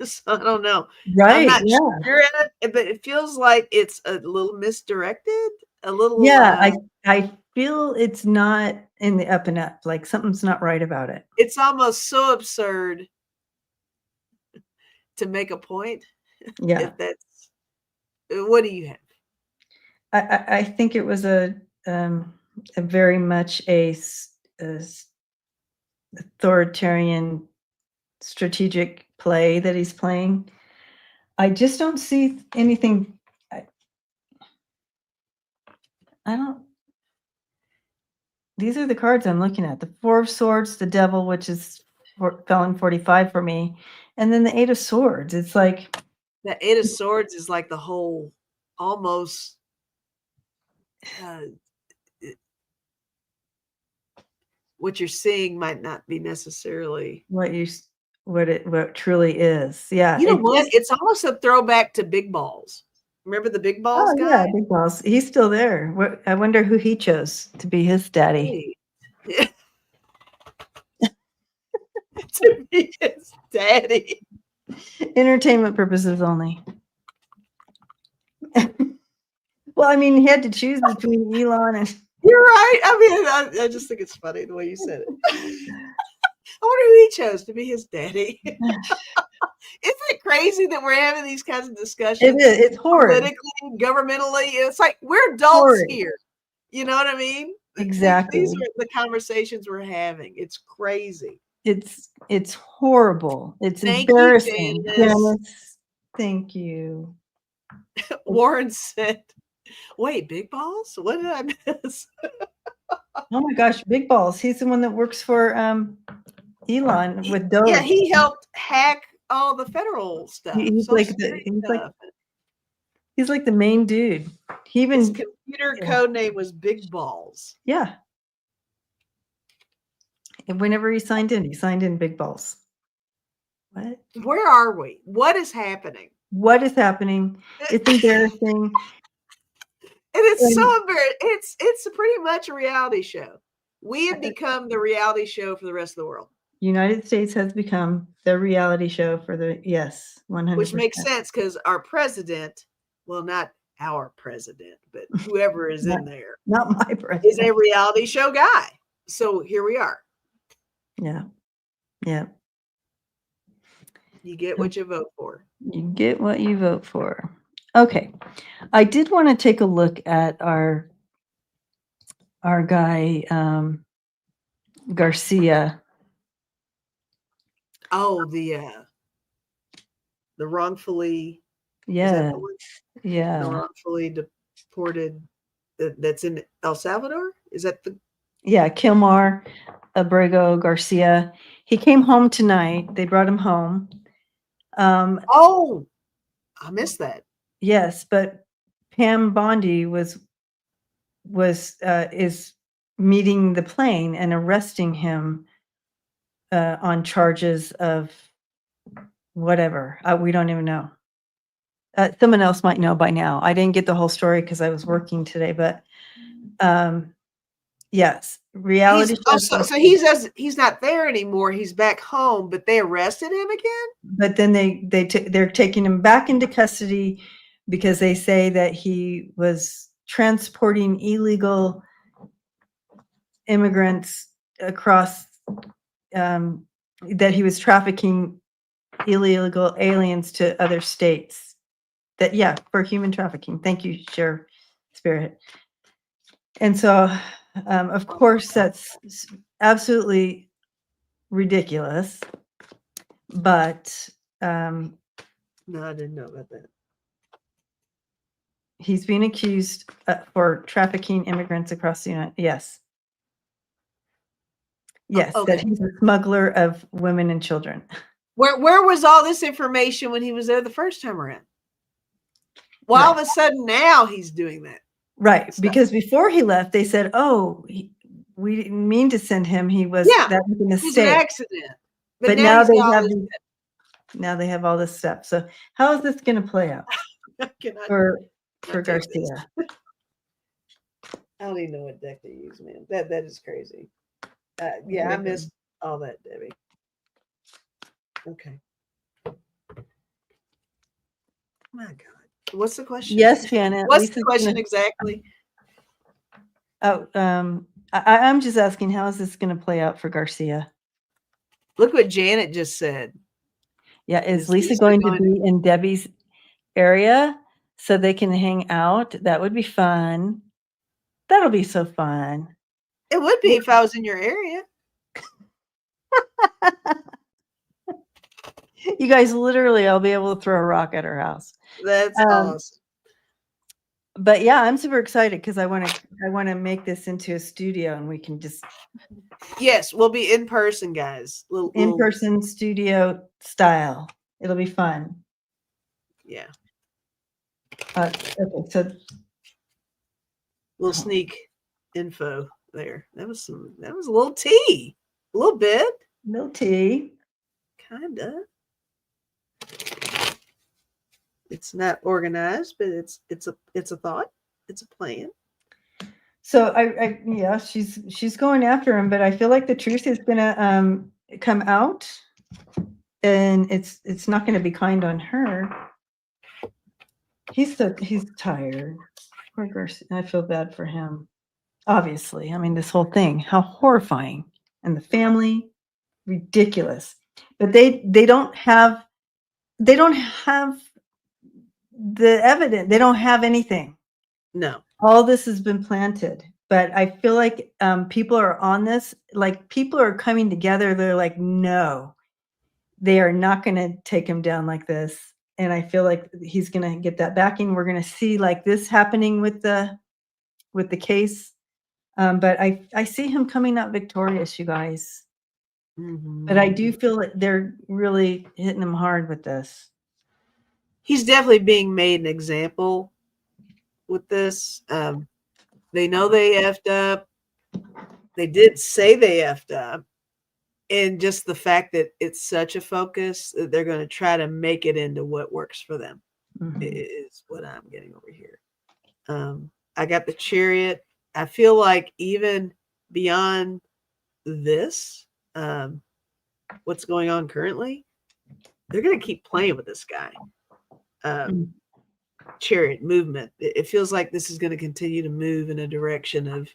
So I don't know. Right. I'm not sure in it, but it feels like it's a little misdirected. A little. Yeah, I feel it's not in the up and up. Like something's not right about it. It's almost so absurd to make a point. Yeah. If that's, what do you have? I think it was a very much a authoritarian strategic play that he's playing. I just don't see anything. I don't. These are the cards I'm looking at. The Four of Swords, the Devil, which is felon 45 for me, and then the Eight of Swords. It's like the Eight of Swords is like the whole almost. What you're seeing might not be necessarily what it truly is. Yeah. You know what? It's almost a throwback to Big Balls. Remember the Big Balls guy? Yeah, Big Balls. He's still there. I wonder who he chose to be his daddy. Hey. To be his daddy. Entertainment purposes only. Well, I mean, he had to choose between Elon and. You're right. I mean, I just think it's funny the way you said it. I wonder who he chose to be his daddy. Isn't it crazy that we're having these kinds of discussions? It is. It's horrid. Politically, governmentally. It's like we're adults here. You know what I mean? Exactly. These are the conversations we're having. It's crazy. It's horrible. It's embarrassing. Yes. Thank you. Warren said, wait, Big Balls? What did I miss? Oh my gosh, Big Balls. He's the one that works for Elon with Doge. Yeah, he helped hack all the federal stuff. He's like the main dude. His computer code name was Big Balls. Yeah. And whenever he signed in Big Balls. What? Where are we? What is happening? What is happening? It's embarrassing. And it's so embarrassing. It's pretty much a reality show. We have become the reality show for the rest of the world. United States has become the reality show for the 100%. Which makes sense because our president, well, not our president, but whoever is in there, not my president, is a reality show guy. So here we are. Yeah. Yeah. You get what you vote for. You get what you vote for. Okay. I did want to take a look at our guy, Garcia. Oh, the wrongfully. Yeah. The wrongfully deported that's in El Salvador. Is that the? Yeah, Kilmar Abrego Garcia. He came home tonight. They brought him home. Oh, I missed that. Yes, but Pam Bondi is meeting the plane and arresting him on charges of whatever. We don't even know. Someone else might know by now. I didn't get the whole story because I was working today, but yes, reality shows. So he's not there anymore. He's back home, but they arrested him again. But then they're taking him back into custody because they say that he was transporting illegal immigrants across, that he was trafficking illegal aliens to other states. That, yeah, for human trafficking. Thank you, Sheriff Spirit. And so, of course, that's absolutely ridiculous. But No, I didn't know about that. he's being accused for trafficking immigrants across the United. Yes. Yes, okay. that he's a smuggler of women and children. Where was all this information when he was there the first time around? Why all of a sudden now he's doing that? Right, because before he left, they said, "Oh, we didn't mean to send him. That was a mistake. It was an accident." But now they have all this stuff. So how is this going to play out for Garcia? I don't even know what deck to use, man. That is crazy. Yeah, I missed all that, Debbie. Okay. My God. What's the question? Yes, Janet. What's the question exactly? Oh, I'm just asking, how is this going to play out for Garcia? Look what Janet just said. Yeah, is Lisa going to be in Debbie's area so they can hang out? That would be fun. That'll be so fun. It would be if I was in your area. You guys, literally, I'll be able to throw a rock at her house. That's awesome. But yeah, I'm super excited because I want to make this into a studio and we can just. Yes, we'll be in person, guys. In-person studio style. It'll be fun. Yeah. Okay, so little sneak info there. That was a little tea. A little bit. No tea. Kinda. It's not organized, but it's a thought. It's a plan. So yeah, she's going after him, but I feel like the truth is gonna come out, and it's not gonna be kind on her. He's tired. Poor Garcia. I feel bad for him. Obviously, I mean, this whole thing, how horrifying, and the family, ridiculous. But they don't have the evidence. They don't have anything. No. All this has been planted. But I feel like people are on this, like people are coming together. They're like, no, they are not going to take him down like this. And I feel like he's going to get that backing. We're going to see like this happening with the case. But I see him coming out victorious, you guys. Mm-hmm. But I do feel that they're really hitting him hard with this. He's definitely being made an example with this. They know they effed up. They did say they effed up. And just the fact that it's such a focus, that they're going to try to make it into what works for them is what I'm getting over here. I got the Chariot. I feel like even beyond this, what's going on currently, they're going to keep playing with this guy. Chariot movement. It feels like this is going to continue to move in a direction of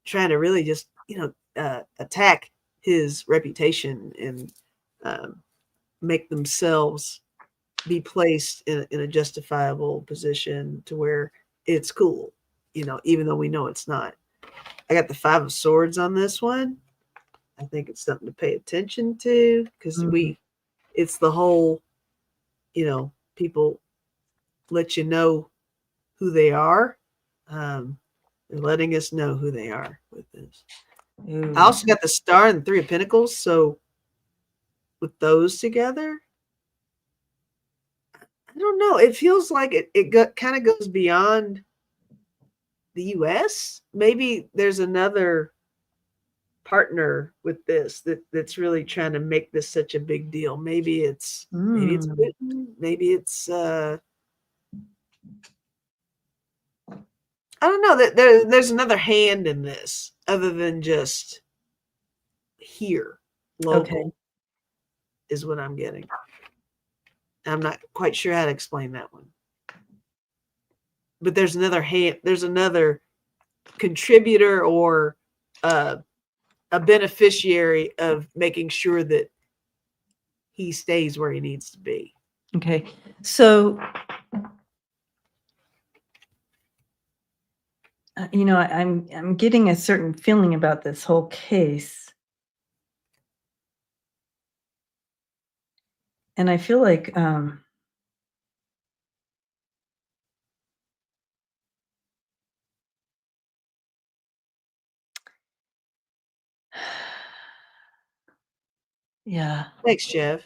trying to really just, attack his reputation and make themselves be placed in a justifiable position to where it's cool, even though we know it's not. I got the 5 of Swords on this one. I think it's something to pay attention to because it's the whole, people let you know who they are. They're letting us know who they are with this. Pentacles. Ooh. I also got the Star and the Three of Pentacles. So with those together, I don't know. It feels like it kind of goes beyond the U.S. Maybe there's another partner with this that's really trying to make this such a big deal. Maybe it's Putin. Maybe it's I don't know. That there's another hand in this other than just here, local. Okay. Is what I'm getting. I'm not quite sure how to explain that one. But there's another hand, there's another contributor or a beneficiary of making sure that he stays where he needs to be. Okay. So, I'm getting a certain feeling about this whole case. And I feel like yeah, Thanks, Jeff.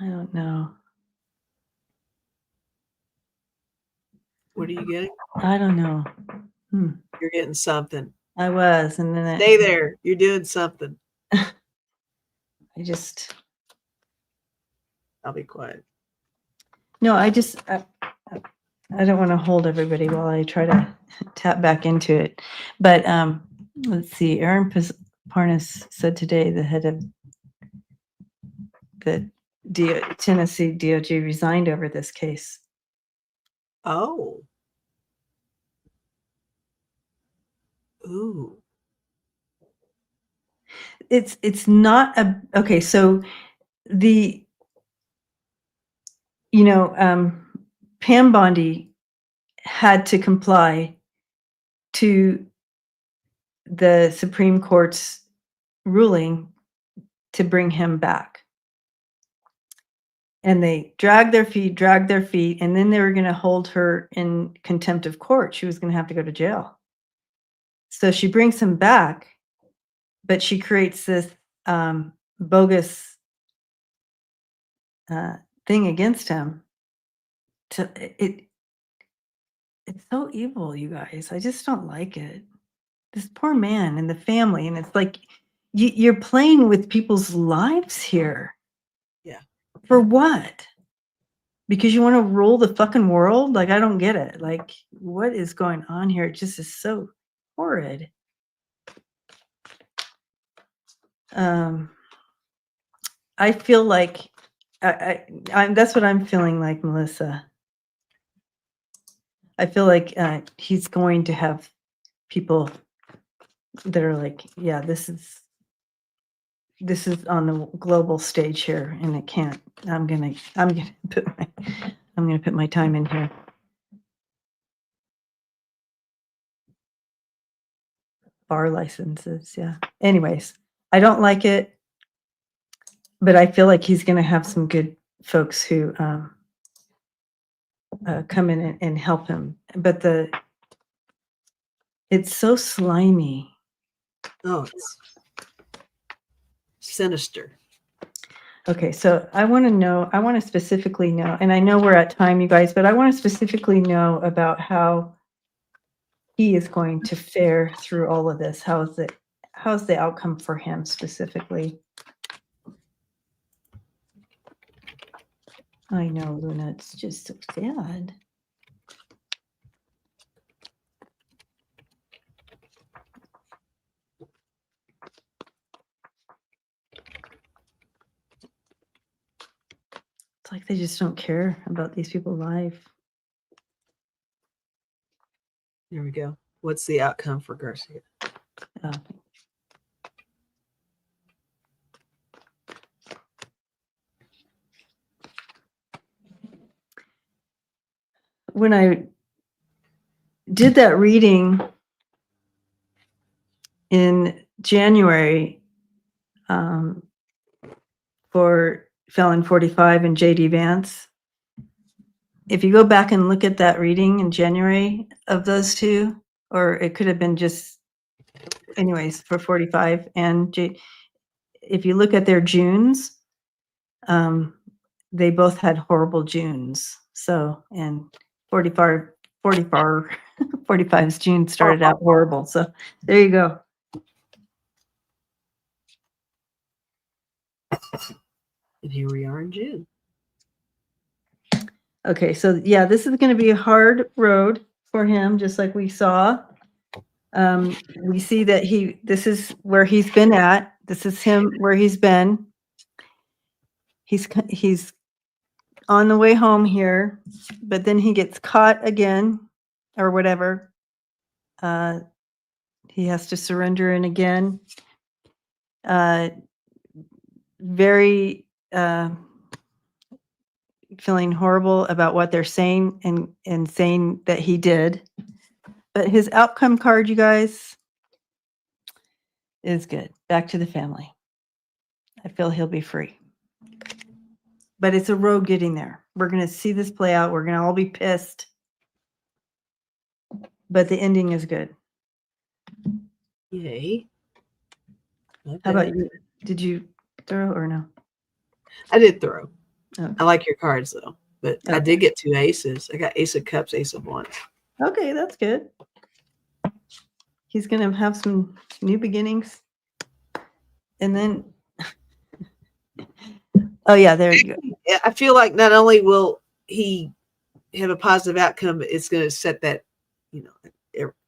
I don't know. What are you getting? I don't know. You're getting something. I was, and then Stay there. You're doing something. I'll be quiet. No, I don't want to hold everybody while I try to tap back into it. But let's see. Aaron Parnas said today the head of the Tennessee DOJ resigned over this case. Oh. Ooh. It's not a okay. So the Pam Bondi had to comply to the Supreme Court's ruling to bring him back. And they dragged their feet, and then they were going to hold her in contempt of court. She was going to have to go to jail. So she brings him back, but she creates this bogus thing against him. It's so evil, you guys. I just don't like it. This poor man and the family, and it's like you're playing with people's lives here. Yeah. For what? Because you want to rule the fucking world? Like, I don't get it. Like, what is going on here? It just is so horrid. I feel like that's what I'm feeling like, Melissa. I feel like he's going to have people that are like, yeah, this is on the global stage here, and it can't. I'm gonna put my time in here. Bar licenses, yeah. Anyways, I don't like it, but I feel like he's gonna have some good folks who come in and help him. But it's so slimy. Oh, it's sinister. Okay, so I want to specifically know, and I know we're at time, you guys, but I want to specifically know about how he is going to fare through all of this. How's the outcome for him specifically? I know, Luna, it's just so sad. It's like they just don't care about these people's life. Here we go. What's the outcome for Garcia? When I did that reading in January for Felon 45 and J.D. Vance, if you go back and look at that reading in January of those two, or it could have been just anyways, for 45. And if you look at their Junes, they both had horrible Junes. So, and 45's June started out horrible. So there you go. And here we are in June. Okay, so yeah, this is going to be a hard road for him, just like we saw. We see that this is where he's been at. This is him where he's been. He's on the way home here, but then he gets caught again or whatever. He has to surrender in again. Very feeling horrible about what they're saying and saying that he did. But his outcome card, you guys, is good. Back to the family. I feel he'll be free. But it's a road getting there. We're going to see this play out. We're going to all be pissed. But the ending is good. Yay. Okay. How about you? Did you throw or no? I did throw. Okay. I like your cards though, but Okay. I did get 2 aces. I got Ace of Cups, Ace of Wands. Okay, that's good. He's going to have some new beginnings. And then, oh yeah, there you go. I feel like not only will he have a positive outcome, but it's going to set that,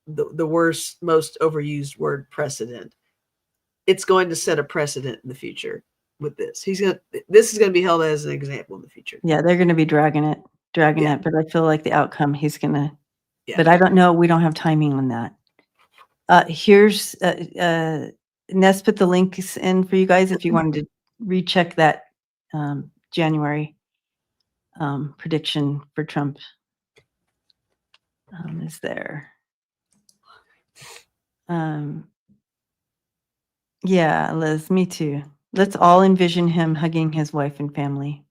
the worst, most overused word, precedent. It's going to set a precedent in the future with this. This is going to be held as an example in the future. Yeah, they're going to be dragging it, but I feel like the outcome he's going to, but I don't know. We don't have timing on that. Here's, Ness put the links in for you guys if you wanted to recheck that January prediction for Trump is there. Yeah, Liz, me too. Let's all envision him hugging his wife and family.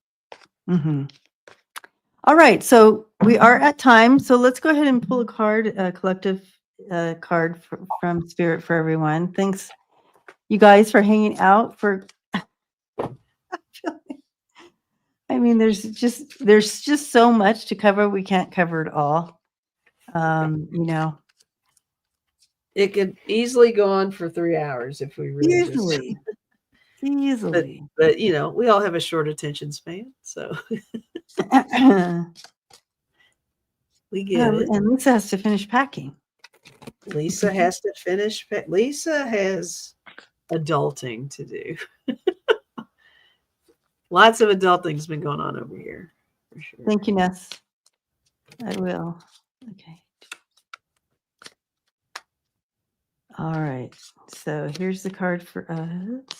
All right, so we are at time. So let's go ahead and pull a card, a collective card from Spirit for everyone. Thanks, you guys, for hanging out. I mean, there's just so much to cover. We can't cover it all. It could easily go on for 3 hours if we really easily. But we all have a short attention span, so we get it. And Lisa has to finish packing. Lisa has to finish. Lisa has adulting to do. Lots of adulting's been going on over here, for sure. Thank you, Ness. I will. Okay. All right. So here's the card for us.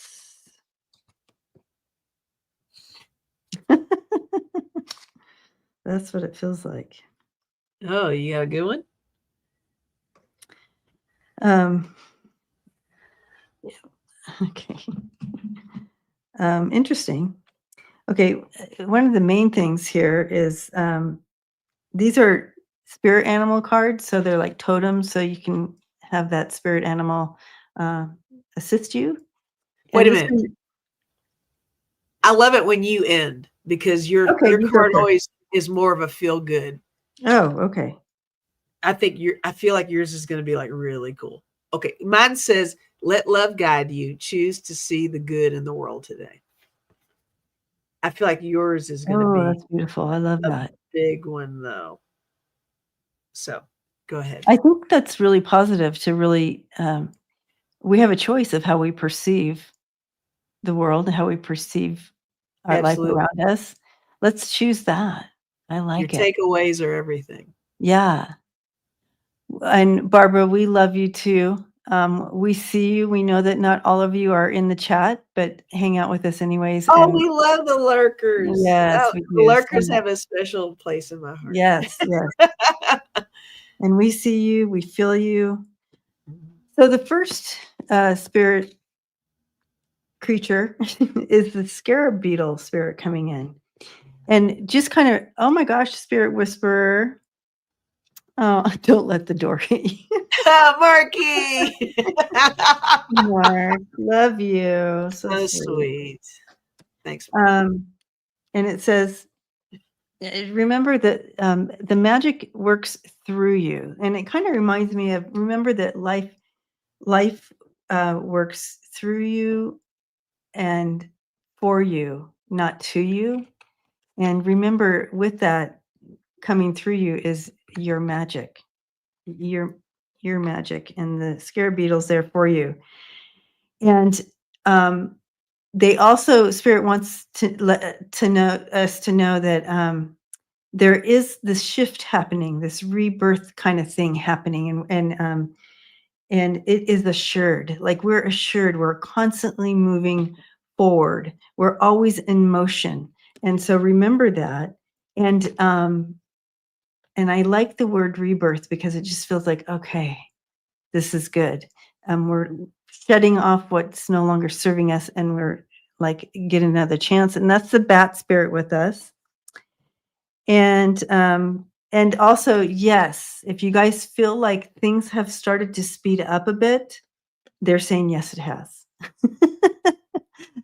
That's what it feels like. Oh, you got a good one? Okay. Interesting. Okay, one of the main things here is these are spirit animal cards, so they're like totems, so you can have that spirit animal assist you. Wait a minute. I love it when you end because your card always is more of a feel good. Oh, okay. I feel like yours is going to be like really cool. Okay, mine says, "Let love guide you. Choose to see the good in the world today." I feel like yours is going to be that's beautiful. I love that. Big one though. So go ahead. I think that's really positive to really, we have a choice of how we perceive the world and how we perceive our life around us. Let's choose that. I like it. Your takeaways are everything. Yeah. And Barbara, we love you too. We see you. We know that not all of you are in the chat, but hang out with us anyways. Oh, we love the lurkers. Yes, the lurkers have a special place in my heart. Yes, yes. And we see you. We feel you. So the first spirit creature is the scarab beetle spirit coming in. And just kind of, oh my gosh, spirit whisperer. Oh, don't let the door hit you. Marky. Mark, love you. So So sweet. sweet. Thanks, Mark. And it says, remember that the magic works through you. And it kind of reminds me of, remember that life works through you and for you, not to you. And remember, with that coming through you is your magic, your magic, and the scare beetle's there for you. And they also, Spirit wants to know us to know that there is this shift happening, this rebirth kind of thing happening, and it is assured. Like, we're assured, we're constantly moving forward. We're always in motion, and so remember that. And I like the word rebirth because it just feels like, okay, this is good. We're shutting off what's no longer serving us, and we're like, get another chance. And that's the bat spirit with us. And also, yes, if you guys feel like things have started to speed up a bit, they're saying yes, it has.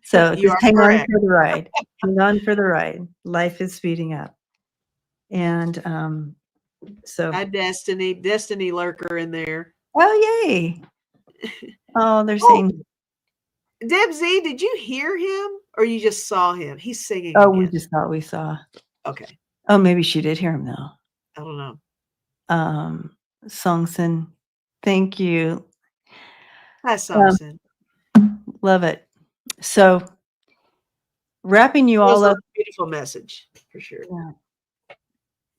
So You just are hang on correct. for the ride. Hang on for the ride. Life is speeding up. And so, Hi, Destiny lurker in there. oh, yay. Oh, they're Oh, saying, Deb Z, did you hear him or you just saw him? He's singing oh, we again. just thought we saw. Okay. Oh, maybe she did hear him though. I don't know. Songson, thank you. Hi, Songson. Love it. So, wrapping you It was all a up. beautiful message for sure. Yeah.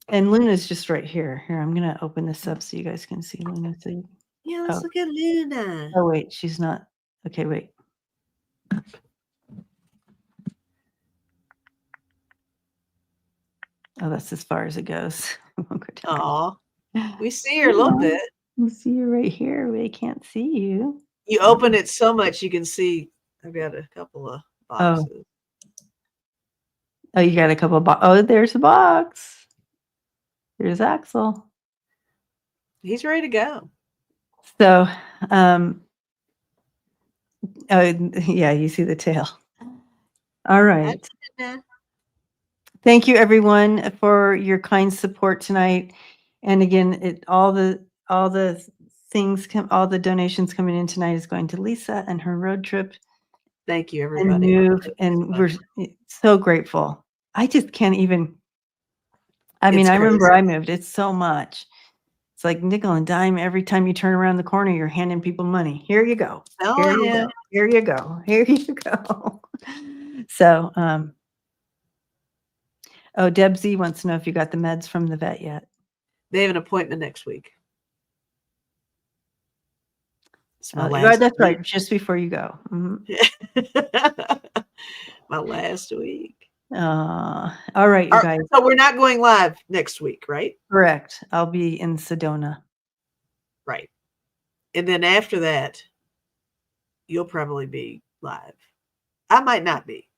And Luna's just right here. Here, I'm going to open this up so you guys can see Luna. So Yeah, let's look at Luna. oh, wait, she's not. Okay, wait. Oh, that's as far as it goes. Aw, we see her a little bit. We see you right here. We can't see you. You open it so much you can see. I've got a couple of boxes. Oh, you got a couple of oh, there's a box. There's Axel. He's ready to go. So, oh, yeah, you see the tail. All right. Thank you, everyone, for your kind support tonight. And again, all the things, all the donations coming in tonight is going to Lisa and her road trip. Thank you, And everybody. move, and we're so grateful. I just can't even. I mean, I remember I moved. It's so much. It's like nickel and dime. Every time you turn around the corner, you're handing people money. Here you go. Here you go. Here you go. Here you go. So, oh, Deb Z wants to know if you got the meds from the vet yet. They have an appointment next week. It's my Right, that's week. right. Just before you go. My last week. All right, you guys. So we're not going live next week, right? Correct. I'll be in Sedona. Right. And then after that, you'll probably be live. I might not be.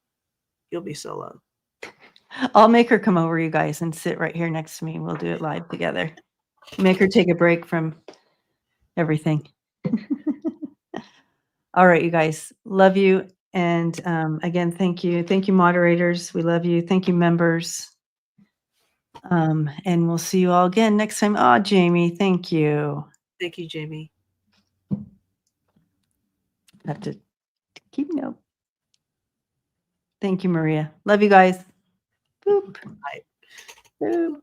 You'll be solo. I'll make her come over, you guys, and sit right here next to me. We'll do it live together. Make her take a break from everything. All right, you guys. Love you. And again, thank you. Thank you, moderators. We love you. Thank you, members. And we'll see you all again next time. Oh, Jamie, thank you. Thank you, Jamie. Have to keep note. Thank you, Maria. Love you guys. Boop. Bye. Boop.